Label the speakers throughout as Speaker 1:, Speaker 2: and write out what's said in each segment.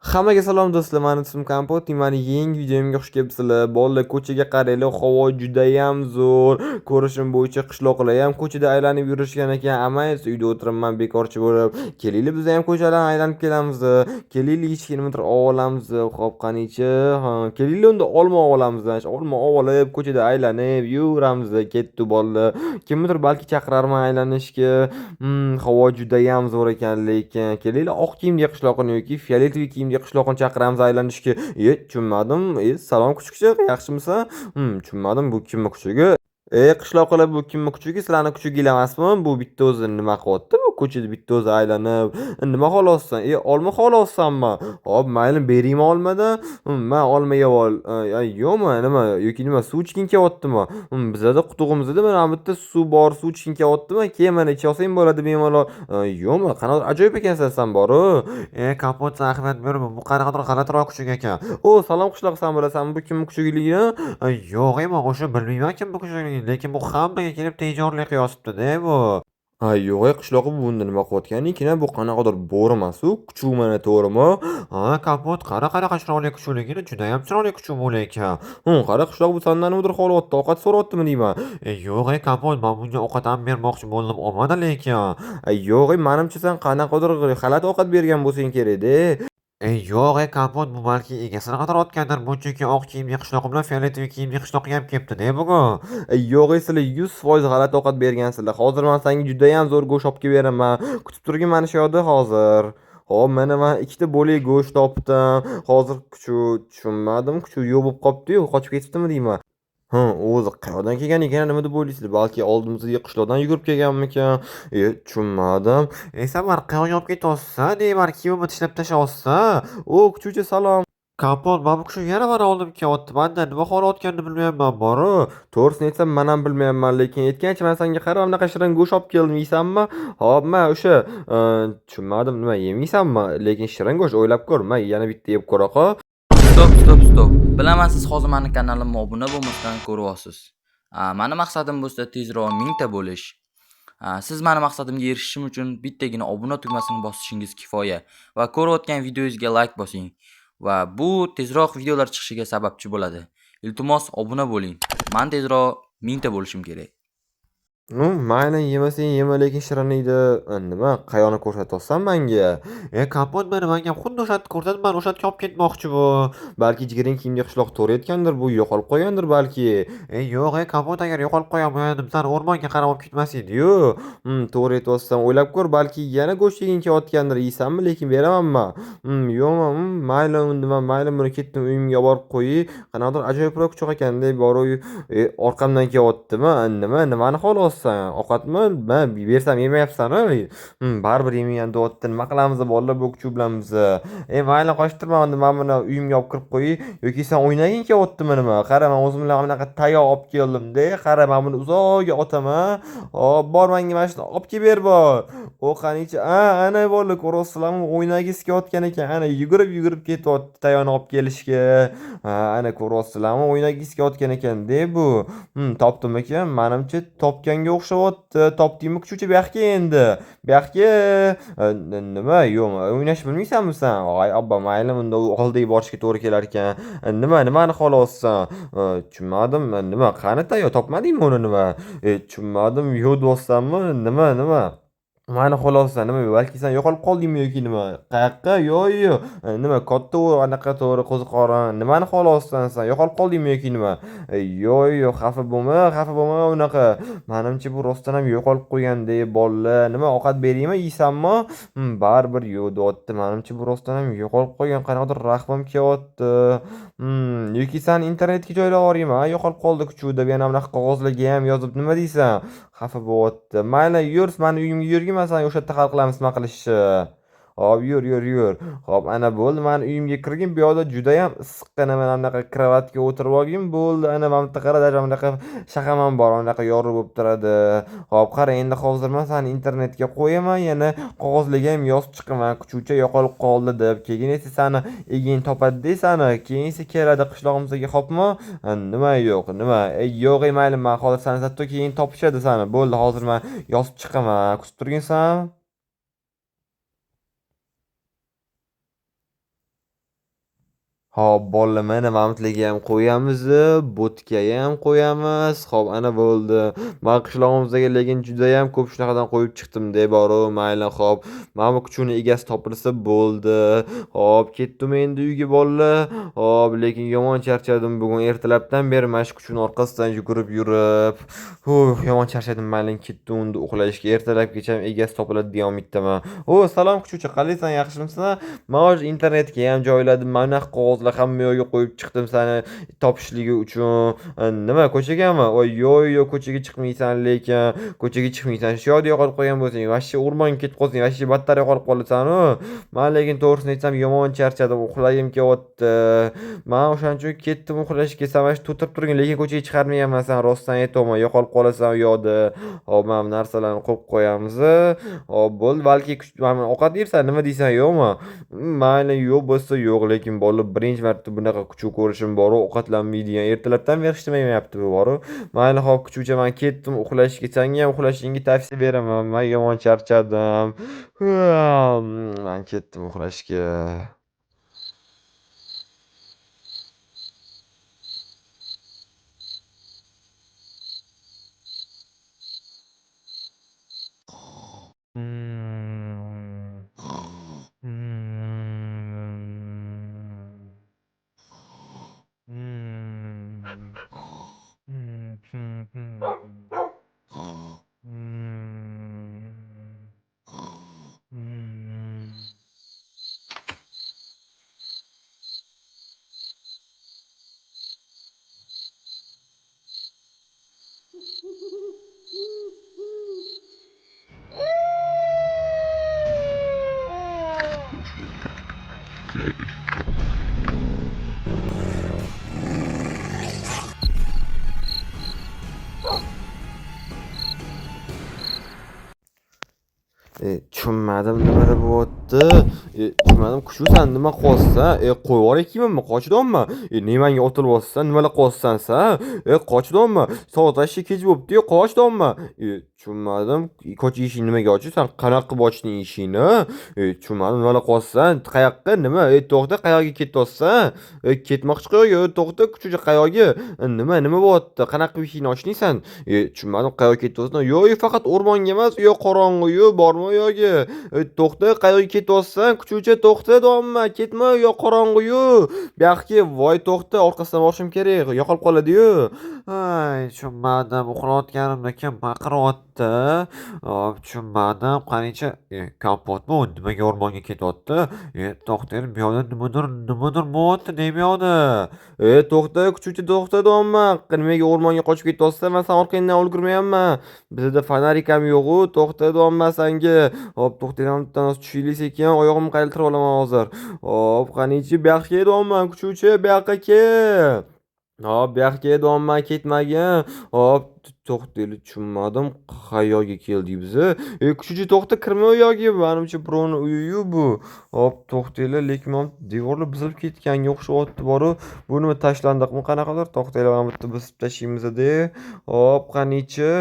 Speaker 1: Hammaga salom do'stlar, mani ismim Kompot. Mani yangi videomga xush kelibsizlar. Bolalar, ko'chaga qaranglar, havo judayam zo'r. Ko'rishim bo'yicha qishloqlar ham ko'chada aylanib yurishgan ekan. Amaysiz uyda o'tiribman bekorchi bo'lib. Kelinglar biz ham ko'chalarni aylanib kelamiz. Kelinglar ichki kilometr olamiz. Xo'p, qanicha? Ha, kelinglar unda olma olamiz. Olma olib, ko'chada aylanib yuramiz. Ketdi bolalar. Kimdir balki chaqirarman aylanishga. Havo judayam zo'r ekan, lekin kelinglar oq kiyimli qishloqni yoki fioletli kiyimli qishloqni chaqiramiz aylanishga. Tushunmadim. Salom kuchukcha, yaxshimisan? Tushunmadim, bu kimni kuchugi? Qishloqilar, bu kimni kuchugi? Sizlarni kuchuginglar emasmi? Bu bitta o'zi nima qilyapti? Bu ko'chada bitta o'zi aylanib. Nima xohlossan? Olma xohlossanmi? Hop, mayli, beraymi olmada? Men olma yeb ol. Yo'qmi, nima yoki nima suv ichging kelyaptimi? Bizada qutug'imizda mana bu yerda suv bor, suv ichging kelyaptimi? Keyin mana icha olsang bo'ladi bemalol. Yo'qmi, qanaqa ajoyib ekansan sen boru. Kapot Ahmed berma. Bu qanaqadir g'alatiroq kuchuk ekan. Salom qishloq, sen bilasanmi bu kimni kuchugligini? Yo'q, men o'sha bilmayman kim bu kuchugligini, lekin bu hammaga kelib tejorlik qilib bu. Yo'q, qishlog'i bu bunda nima qilayotgan ekan? Bu qanaqadir bo'ri emas-u, kuchuk mana, to'g'rimi? Kapot, qanaqa chiroyli kuchukligini, judayam chiroyli kuchuk bo'lar ekan. Qara, qishloq bu sendan nimadir xohlayapti, ovqat so'rayaptimi deyman. Yo'q, Kapot, men bunga ovqat ham bermoqchi bo'ldim, olmadi lekin. Yo'q, menimcha sen qanaqadir g'alati ovqat bergan bo'lsang kerak-da. Yo'q, Kompot, bu balki egasini qidirayotgandir. Bunchaki oq kiyimli qishloqi bilan fioletli kiyimli qishloqi ham kelibdi-da bugun. Yo'q, sizlar 100% g'alati ovqat bergansizlar. Hozir men senga judayam zo'r go'sht olib kelib beraman. Kutib turgin mana shu yerda hozir. Hop, mana men ikkita bo'lak go'sht topdim. Hozir kuchuk, tushunmadim, kuchuk yo'q bo'lib qolibdi-yu, qochib ketibdimi deyman. O'zi qayoqdan kelgan ekan, nima deb o'ylaysizlar? Balki oldimizga qishloqdan yugurib kelganmikan? Tushunmadim. Sen mani qayoqqa olib ketyapsan? Mani kiyimimni tishlab tashlayapsan? Kuchuvchi, salom. Kompot, mana bu kishi yana mani oldimga kelyapti. Manda nima xohlayotganini bilmayapman boru. To'g'risini aytsam, men ham bilmayapman, lekin aytgancha men senga qarab bunaqa shirin go'sht olib keldim, yeysanmi? Hop, men o'sha tushunmadim, nima yemaysanmi? Lekin shirin go'sht o'ylab ko'r, men yana bitta yeb ko'raqa.
Speaker 2: Stop. Bilaman, siz hozir meni kanalimga obuna bo'lmasdan ko'ryapsiz. Meni maqsadim bo'lsa tezroq 1000 ta bo'lish. Siz meni maqsadimga erishishim uchun bittagina obuna tugmasini bosishingiz kifoya va ko'rayotgan videongizga like bosing va bu tezroq videolar chiqishiga sababchi bo'ladi. Iltimos obuna bo'ling. Men tezroq 1000 ta bo'lishim kerak.
Speaker 1: Mayli, yemasang yema, lekin shirinlikni nima qayoqni ko'rsatyapsan menga? Kompot, menga xuddi o'shani ko'rsatib, men o'shanga olib ketmoqchi bu. Balki jigiring kiyimli qishloq to'rayotgandir, bu yo'qolib qolgandir balki. Yo'q, Kompot, agar yo'qolib qolgan bo'lgandim, sen o'rmonga qarab olib ketmasding-yu. To'g'ri aytyapsan, o'ylab ko'r, balki yana go'sht yeging kelayotgandir, yeysanmi? Lekin beramanmi? Yo'qmi? Mayli, unda men buni ketdim uyimga olib borib qo'yay. Qanaqadir ajoyibroq kuchuk ekanda, boru orqamdan kelyaptimi? Nimani xohlayapsan? Ovqatmi? Men bersam yemayapsan-a? Baribir yemagan deyapti. Nima qilamiz bolalar, bu kuchuk bilan biz? Mayli, qochtirma, unda men buni uyimga olib kirib qo'yay. Yoki sen o'ynaging kelyaptimi nima? Qara, men o'zim bilan bunaqa tayoq olib keldim-da. Qara, men buni uzoqga otaman. Hop, bor, menga mana shuni olib kelib ber bor. Qanicha? Ana bolalar, ko'ryapsizlarmi? O'ynagingiz kelayotgan ekan. Ana yugurib ketyapti tayoqni olib kelishga. Ana ko'ryapsizlarmi? O'ynagingiz kelayotgan ekan-da bu. Topdim ekan. Menimcha topganga o'xshayapti. Topdingmi kuchuvchi? Bu yoqqa endi. Bu yoqqa. Nima? Yo'qmi? O'ynash bilmaysanmi sen? Abba, mayli, unda oldiga borishga to'g'ri kelar ekan. Nimani xohlayapsan? Tushunmadim. Nima? Qani tayoq topmadingmi uni nima? Tushunmadim. Yo'q deyapsanmi? Nima? Mani xohlayapsan nima? Balki sen yo'qolib qoldingmi yoki nima? Qayoqqa? Yo'q. Nima katta anaqa to'g'ri qo'ziqorin. Nimani xohlayapsan sen? Yo'qolib qoldingmi yoki nima? Yo'q, xafa bo'lma unaqa. Menimcha bu rostdan ham yo'qolib qo'yganda bolalar. Nima, ovqat beraymi, yeysanmi? Baribir yo'q deyapti. Menimcha bu rostdan ham yo'qolib qo'ygan, qanaqadir rahmim kelyapti. Yoki sen internetga joylab yuboraymi? Yo'qolib qoldi kuchuk deb yana bunaqa qog'ozlarga ham yozib nima deysan? Xafa bo'lyapti. Mayli, yur, meni uyimga yurgin, men seni o'sha yerda hal qilamiz nima qilishni. Hop, yur. Hop, ana bo'ldi, meni uyimga kirgin. Bu yoqda judayam issiqqina, mana bunaqa kravatga o'tirib olgin bo'ldi. Ana mana bu yerda qara, mana bunaqa shaqamam bor, bunaqa yorug' bo'lib turadi. Hop, qara, endi hozir men seni internetga qo'yaman, yana qog'ozlarga ham yozib chiqaman. Kuchuvchi yo'qolib qoldi deb. Keyin esa seni egin topadi seni. Keyin esa keladi qishlog'imizga, xo'pmi? Nima yo'q, nima? Yo'q, mayli, men hozir seni hatto keyin topishadi seni. Bo'ldi, hozir men yozib chiqaman. Kutib turginsan? Hop, bolalar mana mamitliga ham qo'yamiz, bo'tkaga ham qo'yamiz. Hop, ana bo'ldi. Men qishlog'imizga lekin judayam ko'p shunaqadan qo'yib chiqdim-da boru. Mayli, hop. Mana bu kuchukni egasi topilsa bo'ldi. Hop, ketdim endi uyga bolalar. Hop, lekin yomon charchadim bugun ertalabdan beri mana shu kuchukni orqasidan yugurib yurib. Yomon charchadim. Mayli, ketdim endi uxlashga. Ertalabgacha ham egasi topiladi degan umiddaman. Salom kuchukcha, qalaysan, yaxshimisan? Men hozir internetga ham joyladim. Mana bunaqa qog'ozlar hamma yoqga qo'yib chiqdim sani topishligi uchun. Nima, ko'chagami? Yo'q, ko'chaga chiqmaysan lekin. Ko'chaga chiqmaysan. Shu yerda yo'qolib qolgan bo'lsang, vashshi o'rmonga ketib qolsang, vashshi battar yo'qolib qolasan-ku. Men lekin to'g'risini aytsam, yomon charchadim, uxlagim kelyapti. Men o'shaning uchun ketdim uxlashga. Sen mana shu o'tirib turgin, lekin ko'chaga chiqarmayapman, san rostdan aytaman. Yo'qolib qolasan u yoqda. Hop, mana bu narsalarni qo'yib qo'yamiz. Hop, bo'ldi. Balki ovqat yersan, nima deysan, yo'qmi? Mayli, yo'q bo'lsa yo'q, lekin bolalar birinchi marta bunaqa kuchuk ko'rishim boru, ovqatlanmaydigan. Ertalabdan beri hech nima yemayapti bu boru. Mayli, hop kuchukcha, men ketdim uxlashga. Senga ham uxlashingga tavsiya beraman. Men yomon charchadim. Men ketdim uxlashga. Tushunmadim, nimada bo'lyapti? Tushunmadim, kuchuksan, nima qilyapsan? Qo'yib yuboraykimi? Qochdingmi? Nemanga otilyapsan? Nimalar qilyapsan san? Qochdingmi? Soat vashshi kech bo'libdi-yu, qochdingmi? Tushunmadim. Eshikni nimaga ochasan? Qanaqa qilib ochding eshikni? Tushunmadim, nimalar qilyapsan? Qayoqqa? Nima? To'xta, qayoqqa ketyapsan? Ketmoqchi qo'yga, to'xta, kuchukcha, qayoqqa? Nima bo'lyapti? Qanaqa qilib eshikni ochding san? Tushunmadim, qayoqqa ketyapsan? Yo'q, faqat o'rmonga emas, qorong'i, bormi u yoqqa? To'xta, qayoqqa ketyapsan? Kuchukcha, to'xta, domma, ketma, qorong'i. Bu yoqqa, voy to'xta, orqasidan borishim kerak, yo'qolib qoladi-yu. Tushunmadim, uxlayotganimda kim baqiryapti? Tushunmadim, qanicha, kompotmi u? Nimaga o'rmonga ketyapti? To'xta, bu yoqda nimadir bo'lyapti, ne bu yoqda? To'xta, kuchukcha, to'xta, domma. Nimaga o'rmonga qochib ketyapsan? Men sen orqangdan ulgurmayapman. Bizda fonarik ham yo'q-ku, to'xta, domma, sanga. Hop, to'xtaydan tushaylik sekin, oyog'imni qaytarib olaman hozir. Hop, qanichi, bu yoqqa kel, domma, kuchukcha, bu yoqqa kel. Hop, bu yoqqa kel, domma, ketmagin. Hop, to'xtaylik, tushunmadim, qayoqqa keldik biz? Kuchukcha, to'xta, kirma u yoqqa, menimcha birovni uyi-yu bu. Hop, to'xtaylik, lekin men devorlar buzilib ketganga o'xshyapti boru. Bu nima, tashlandikmi qanaqadir? To'xtaylik, mana bu yerda buzib tashlaymiz-da. Hop, qanichi.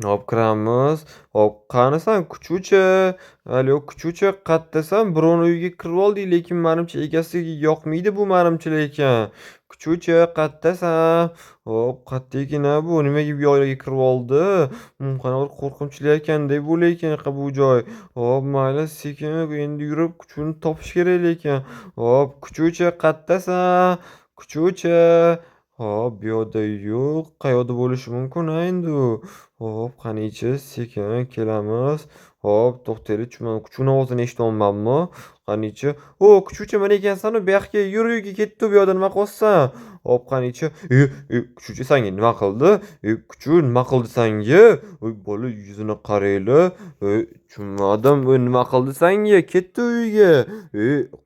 Speaker 1: Hop, kiramiz. Hop, qanisan kuchukcha? Alo, kuchukcha, qayerdasan? Birovni uyiga kirib oldik, lekin menimcha egasiga yoqmaydi bu, menimcha lekin. Kuchukcha, qayerdasan? Hop, qayerda ekan bu? Nimaga bu yoqlarga kirib oldi? Qanaqa qo'rqinchli ekanda bu, lekin bu joy. Hop, mayli, sekin endi yurib kuchukni topish kerak lekin. Hop, kuchukcha, qayerdasan? Kuchukcha. Hop, bu yoqda yo'q. Qayoqda bo'lishi mumkin endi u? Hop, qanichi, sekin kelamiz. Hop, to'xtaylik, tushunmadim. Kuchukni ovozini eshityapmanmi? Qanichi. Kuchukcha, mana ekansan-ku, bu yoqqa yur, uyga ketdi, bu yoqda nima qilyapsan? Hop, qanichi. Kuchukcha, senga nima qildi? Kuchuk, nima qildi senga? Bola, yuzini qaraylik. Tushunmadim, nima qildi senga? Ketdi uyga.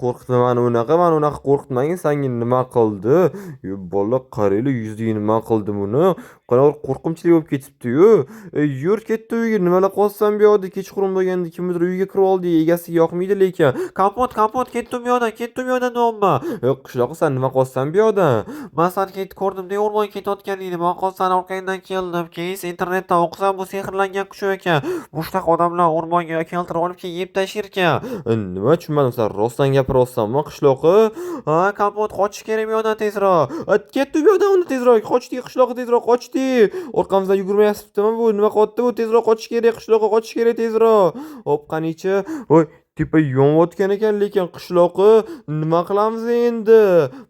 Speaker 1: Qo'rqitma mani unaqa qo'rqitmagin, senga nima qildi? Bola, qaraylik, yuziga nima qildi buni? Qanaqa qo'rqinchli bo'lib ketibdi-yu. Yur, ketdi uyga. Nimalar qilyapsan bu yoqda? Kechqurun bo'lganda kimnidir uyiga kirib oldi, egasiga yoqmaydi lekin. kapot, ketdim bu yoqdan nima? Qishloq san nima qilyapsan bu yoqda? Men seni ko'rdim-da o'rmonga ketayotgan edim. Men qolsan orqangdan keldim. Keyin internetdan o'qisam bu sehrlangan qush ekan. Bu shunaqa odamlar o'rmonga keltirib olib kelib yeb tashlar ekan. Nima tushunmadim, sen rostdan gapiryapsanmi qishloqi? Ha, kapot qochish kerak bu yoqdan tezroq. Ketdi bu yoqdan unda tezroq. Qochdik qishloqqa tezroq qochdik. Orqamizdan yugurmayaptimi bu? Nima qilyapti bu? Tezroq qochish kerak qishloqqa qochish kerak tezroq. Hop qanichi. Voy, tepa yonayotgan ekan lekin qishloqi nima qilamiz endi?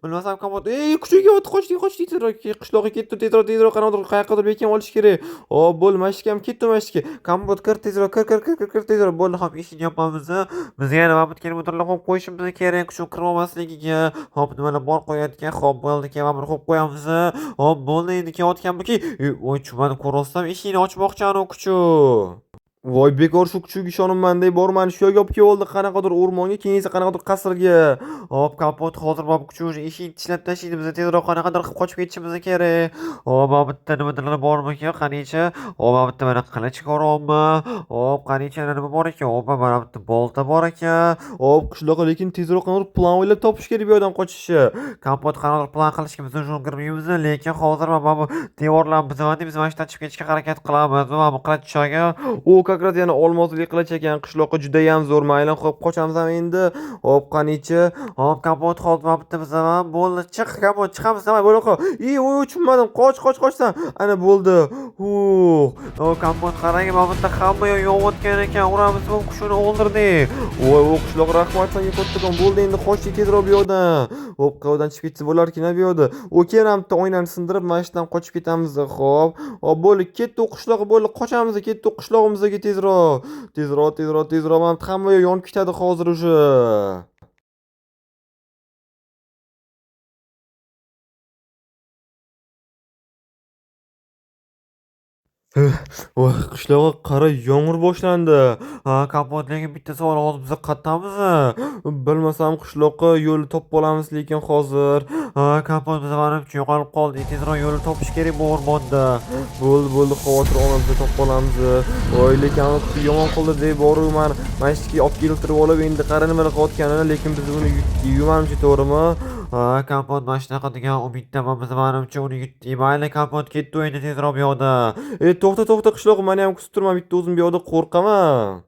Speaker 1: Bilmasam kapot. Kuchga qochdik tezroq. Qishloqqa ketdi tezroq qanaqadir qayoqqadir bekin olish kerak. Hop, bo'ldi mashkam ketdi mashka. Kapot kir tezroq kir tezroq. Bo'ldi, hop eshikni yopamiz. Bizga yana mana bu kilometrlar qo'yib qo'yishimiz kerak, shu kirib olmasligiga. Hop, nimalar bor qo'yayotgan. Hop, bo'ldi, keyin mana buni qo'yib qo'yamiz. Hop, bo'ldi, endi kelayotgan buki. Voy, chumani ko'ryapsam eshikni ochmoqchi anu kuchu. Voy, bekor shu kuchga ishonmayman deb bormani shu yerga olib keldi, qanaqadir o'rmonga, keyin esa qanaqadir qasrga. Hop, kapot hozir mana bu kuchni eshikni tishlab tashlaydi. Biz tezroq qanaqadir qilib qochib ketishimiz kerak. Hop, mana bu yerda nimadir bormi ekan? Qanicha? Hop, mana bu yerda mana qilich ko'ryapmi? Hop, qanicha nima bor ekan? Hop, mana bu yerda bolta bor ekan. Hop, qishloqqa lekin tezroq qanaqadir plan o'ylab topish kerak bu yerdan qochishni. Kapot qanaqadir plan qilishga biz uchun kirmaymiz, lekin hozir mana bu devorlarni biz mana shundan chiqib ketishga harakat qilamiz. Mana bu qilich tushagan. Как раз yana olmosli qilich ekan. Qishloqqa juda ham zo'r. Mayli, xo'p, qochamiz ham endi. Hop, qanichi? Hop, kapot hozir mana bitta biz ham bo'ldi. Chiq, kapot, chiqamiz, nima bo'ldi? Voy, tushunmadim. Qochsan. Ana bo'ldi. Hop, kapot qarang, mana bitta hamma yonayotgan ekan. Uramiz, bu qushni o'ldirdik. Voy, u qishloq rahmat senga kattakon. Bo'ldi, endi qochdik tezroq bu yoqdan. Hop, qayerdan chiqib ketsa bo'larkan bu yoqda. Keyin ham bitta oynani sindirib, mana shundan qochib ketamiz. Hop, bo'ldi, ketdi u qishloq, bo'ldi, qochamiz, ketdi u qishlog'imizga tezroq. Mana hamma yonib ketadi hozir уже. Voy, qishlog'a qara, yomg'ir boshlandi. Ha, kapot, lekin bitta savol, hozir biz qayerdamiz? Bilmasam qishloqqa yo'lni topib olamiz lekin hozir. Ha, kapot, biz manimcha yo'qolib qoldik. Tezroq yo'lni topish kerak bu o'rmonda. Bo'ldi, xavotir olmamiz, topib olamiz. Voy, lekin yomon qildi deb boruvman. Mana shu olib keltirib olib endi qara nimalar qilayotganini, lekin biz uni yuvamiz, to'g'rimi? Ha, kapot, mana shunaqa degan umiddaman. Biz manimcha uni yutdik. Mayli, kapot, ketdi endi tezroq bu yoqda. To'xta qishloq, meni ham kutib turma, bitta o'zim bu yoqda qo'rqaman.